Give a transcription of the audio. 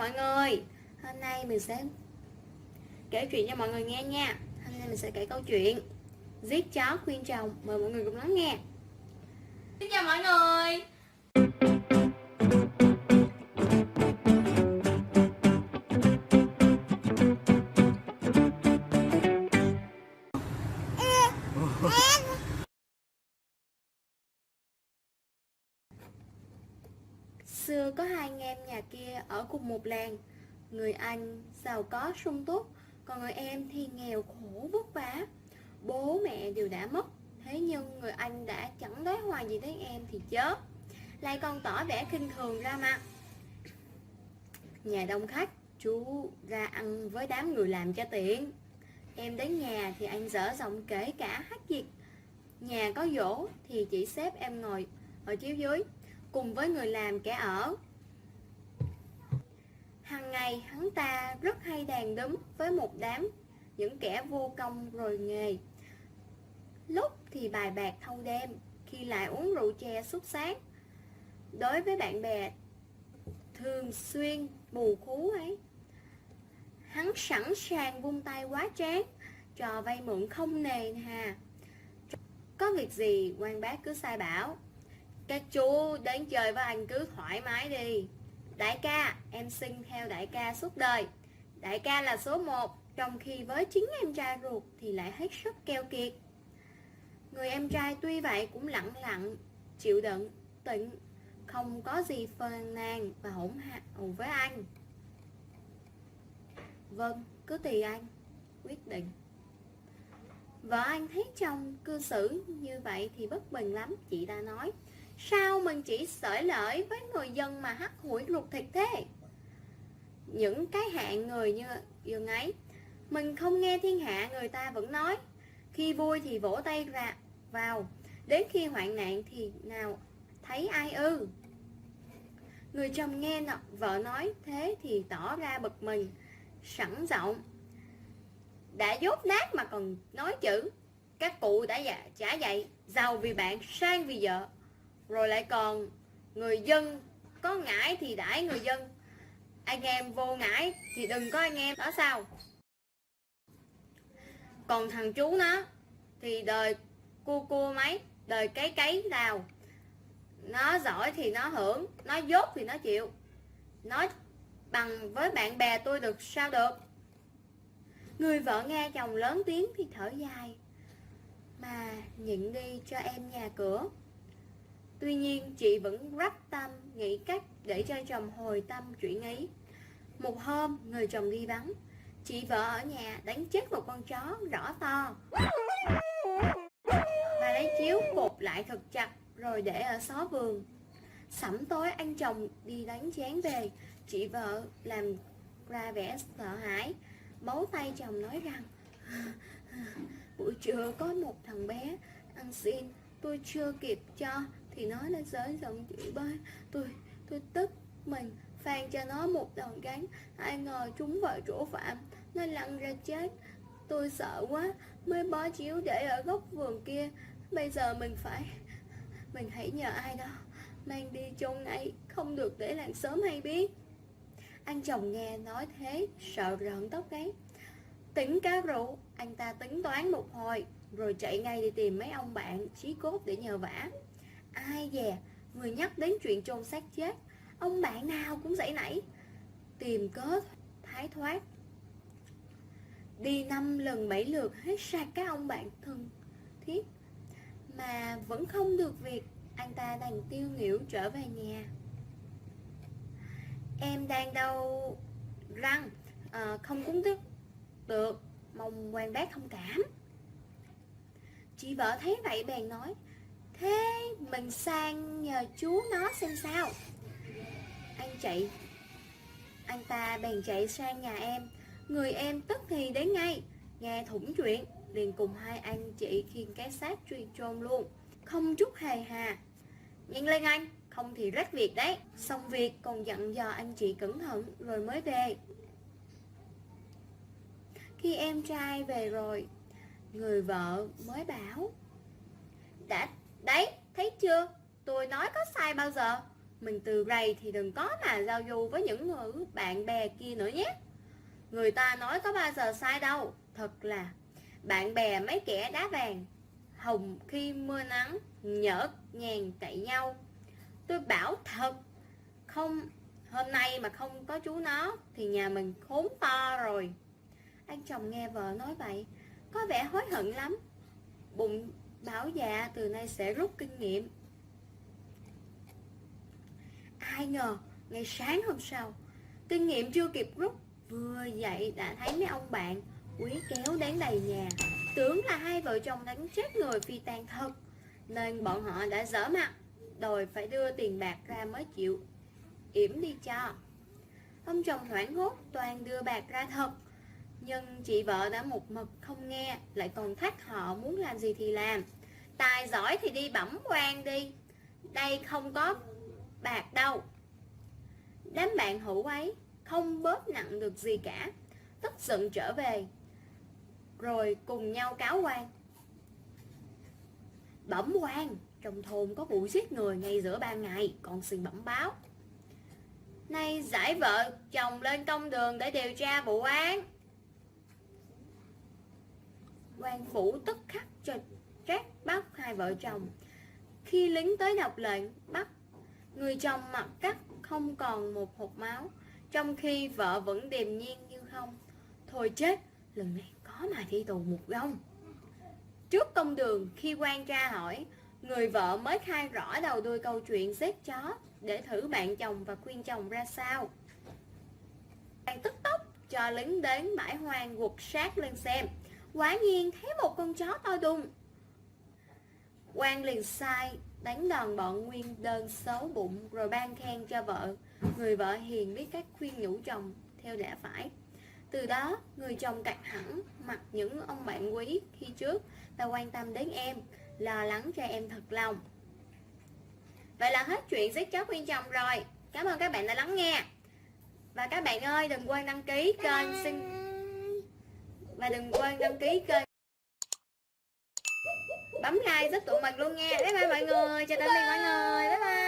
mọi người. Hôm nay mình sẽ kể chuyện cho mọi người nghe nha. Hôm nay mình sẽ kể câu chuyện Giết chó khuyên chồng. Mời mọi người cùng lắng nghe. Xin chào mọi người. Xưa có hai anh em nhà kia ở cùng một làng. Người anh giàu có sung túc, còn người em thì nghèo khổ vất vả. Bố mẹ đều đã mất, thế nhưng người anh đã chẳng nói hoài gì đến em thì chớ, lại còn tỏ vẻ khinh thường ra mặt. Nhà đông khách, chú ra ăn với đám người làm cho tiện. Em đến nhà thì anh dở giọng kể cả hát việt. Nhà có dỗ thì chỉ xếp em ngồi ở chiếu dưới cùng với người làm kẻ ở. Hằng ngày hắn ta rất hay đàn đúm với một đám những kẻ vô công rồi nghề. Lúc thì bài bạc thâu đêm, khi lại uống rượu chè suốt sáng. Đối với bạn bè thường xuyên bù khú ấy, hắn sẵn sàng vung tay quá trán, trò vay mượn không nề hà. Có việc gì quan bác cứ sai bảo, các chú đến chơi với anh cứ thoải mái đi. Đại ca, em xin theo đại ca suốt đời. Đại ca là số 1. Trong khi với chính em trai ruột thì lại hết sức keo kiệt. Người em trai tuy vậy cũng lặng lặng chịu đựng, tịnh, không có gì phàn nàn và hỗn hào với anh. Vâng, cứ tùy anh quyết định. Vợ anh thấy chồng cư xử như vậy thì bất bình lắm. Chị ta nói, sao mình chỉ xởi lởi với người dân mà hắt hủi ruột thịt thế? Những cái hạng người như dường ấy, mình không nghe thiên hạ người ta vẫn nói, khi vui thì vỗ tay ra vào, đến khi hoạn nạn thì nào thấy ai ư? Người chồng nghe vợ nói thế thì tỏ ra bực mình, sẵn giọng, đã dốt nát mà còn nói chữ. Các cụ đã trả dạy, giàu vì bạn, sang vì vợ, rồi lại còn người dân có ngãi thì đãi người dân, anh em vô ngãi thì đừng có anh em, đó sao? Còn thằng chú nó thì đời cua máy, đời cấy đào. Nó giỏi thì nó hưởng, nó dốt thì nó chịu. Nói bằng với bạn bè tôi được sao được? Người vợ nghe chồng lớn tiếng thì thở dài, mà nhịn đi cho em nhà cửa. Tuy nhiên chị vẫn rắp tâm nghĩ cách để cho chồng hồi tâm chuyển ý. Một hôm người chồng đi vắng, chị vợ ở nhà đánh chết một con chó rõ to. Bà lấy chiếu cột lại thật chặt rồi để ở xó vườn. Sẩm tối anh chồng đi đánh chén về, chị vợ làm ra vẻ sợ hãi, bấu tay chồng nói rằng, buổi trưa có một thằng bé ăn xin, tôi chưa kịp cho thì nó đã giỡn giọng chửi bới. Tôi tức mình phàn cho nó một đòn gánh, ai ngờ trúng vào chỗ phạm, nó lăn ra chết. Tôi sợ quá mới bó chiếu để ở góc vườn kia. Bây giờ mình hãy nhờ ai đó mang đi chôn ngay, không được để làng xóm hay biết. Anh chồng nghe nói thế sợ rợn tóc gáy. Tính cá rượu, anh ta tính toán một hồi rồi chạy ngay đi tìm mấy ông bạn chí cốt để nhờ vả. Ai dè, vừa nhắc đến chuyện chôn xác chết, ông bạn nào cũng giãy nảy, tìm cớ thái thoát. Đi 5 lần 7 lượt hết sạch các ông bạn thân thiết, mà vẫn không được việc. Anh ta đành tiêu nghỉu trở về nhà. Em đang đâu răng, không cúng tức được, mong quan bác thông cảm. Chị vợ thấy vậy bèn nói, thế mình sang nhờ chú nó xem sao. Anh ta bèn chạy sang nhà em. Người em tức thì đến ngay, nghe thủng chuyện liền cùng hai anh chị khiêng cái xác truy chôn luôn, không chút hề hà. Nhanh lên anh, không thì rách việc đấy. Xong việc còn dặn dò anh chị cẩn thận rồi mới về. Khi em trai về rồi, người vợ mới bảo, đấy, thấy chưa, tôi nói có sai bao giờ. Mình từ rầy thì đừng có mà giao du với những người bạn bè kia nữa nhé. Người ta nói có bao giờ sai đâu. Thật là bạn bè mấy kẻ đá vàng, hồng khi mưa nắng, nhỡ nhàng cậy nhau. Tôi bảo thật, không hôm nay mà không có chú nó thì nhà mình khốn to rồi. Anh chồng nghe vợ nói vậy có vẻ hối hận lắm, bụng bảo dạ từ nay sẽ rút kinh nghiệm. Ai ngờ ngày sáng hôm sau, kinh nghiệm chưa kịp rút, vừa dậy đã thấy mấy ông bạn quý kéo đến đầy nhà, tưởng là hai vợ chồng đánh chết người phi tang thật, nên bọn họ đã dở mặt, đòi phải đưa tiền bạc ra mới chịu yểm đi cho. Ông chồng hoảng hốt toàn đưa bạc ra thật, nhưng chị vợ đã một mực không nghe, lại còn thách họ muốn làm gì thì làm. Tài giỏi thì đi bẩm quan đi, đây không có bạc đâu. Đám bạn hữu ấy không bóp nặng được gì cả, tức giận trở về, rồi cùng nhau cáo quan. Bẩm quan, trong thôn có vụ giết người ngay giữa ban ngày, còn xin bẩm báo. Nay giải vợ chồng lên công đường để điều tra vụ án. Quan phủ tức khắc cho trát bắt hai vợ chồng. Khi lính tới đọc lệnh bắt, người chồng mặt cắt không còn một hột máu, trong khi vợ vẫn điềm nhiên như không. Thôi chết, lần này có mà đi tù một gông. Trước công đường, khi quan tra hỏi, người vợ mới khai rõ đầu đuôi câu chuyện giết chó để thử bạn chồng và khuyên chồng ra sao. Quan tức tốc cho lính đến bãi hoang quật sát lên xem. Quả nhiên thấy một con chó to đùng. Quan liền sai đánh đòn bọn nguyên đơn xấu bụng, rồi ban khen cho vợ. Người vợ hiền biết cách khuyên nhủ chồng theo lẽ phải. Từ đó người chồng cạch hẳn mặt những ông bạn quý khi trước và quan tâm đến em, lo lắng cho em thật lòng. Vậy là hết chuyện giết chó khuyên chồng rồi. Cảm ơn các bạn đã lắng nghe. Và các bạn ơi, đừng quên đăng ký kênh bấm like giúp tụi mình luôn nha. Bye bye mọi người, chào tạm biệt mọi người, bye bye.